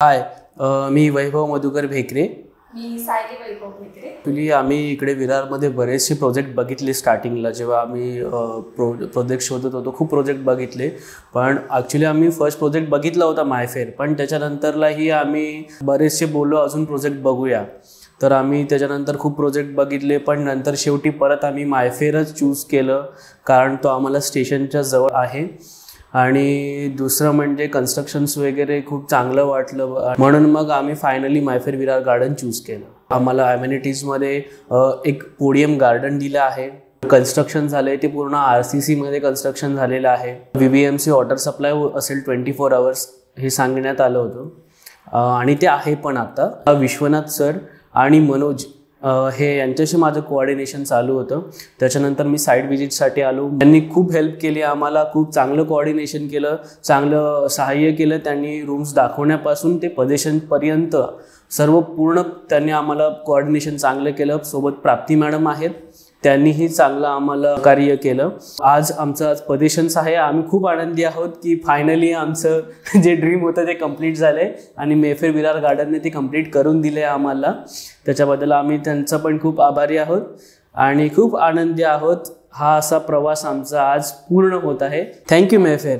हाय, मी वैभव मधुकर भेकरे. मी सायली वैभव भेकरे. Actually आम्ही इकडे विरारमध्ये बरेचसे प्रोजेक्ट बघितले. स्टार्टिंगला जेव्हा आम्ही प्रोजेक्ट शोधत होतो खूप प्रोजेक्ट बघितले, पण ॲक्च्युली आम्ही फर्स्ट प्रोजेक्ट बघितला होता मायफेअर. पण त्याच्यानंतरलाही आम्ही बरेचसे बोललो अजून प्रोजेक्ट बघूया. तर आम्ही त्याच्यानंतर खूप प्रोजेक्ट बघितले, पण नंतर शेवटी परत आम्ही मायफेअरच चूज केलं कारण तो आम्हाला स्टेशनच्या जवळ आहे. आणि दुसरं म्हणजे कन्स्ट्रक्शन्स वगैरे खूप चांगलं वाटलं, म्हणून मग आम्ही फायनली मायफेअर विरार गार्डन चूज केलं. आम्हाला ॲम्युनिटीजमध्ये एक पोडियम गार्डन दिलं आहे. कन्स्ट्रक्शन झालं आहे ते पूर्ण RCCमध्ये कन्स्ट्रक्शन झालेलं आहे. VVMC वॉटर सप्लाय असेल 24 hours हे सांगण्यात आलं होतं, आणि ते आहे. पण आता विश्वनाथ सर आणि मनोज हे यांच्याशी माझं कोऑर्डिनेशन चालू होतं. त्याच्यानंतर मी साईट व्हिजिटसाठी आलो. त्यांनी खूप हेल्प केली आम्हाला, खूप चांगलं कोऑर्डिनेशन केलं, चांगलं सहाय्य केलं. त्यांनी रूम्स दाखवण्यापासून ते पजेशनपर्यंत सर्व पूर्ण त्यांनी आम्हाला कोऑर्डिनेशन चांगलं केलं. सोबत प्राप्ती मॅडम आहेत, त्यांनीही चांगलं आम्हाला कार्य केलं. आज पजेशन्स आहे. आम्ही खूप आनंदी आहोत की फायनली आमचं जे ड्रीम होतं ते कंप्लीट झालं आहे आणि मायफेअर विरार गार्डनने ते कंप्लीट करून दिले आम्हाला. त्याच्याबद्दल आम्ही त्यांचा पण खूप आभारी आहोत आणि खूप आनंदी आहोत. हा असा प्रवास आमचा आज पूर्ण होत आहे. थँक्यू मायफेअर.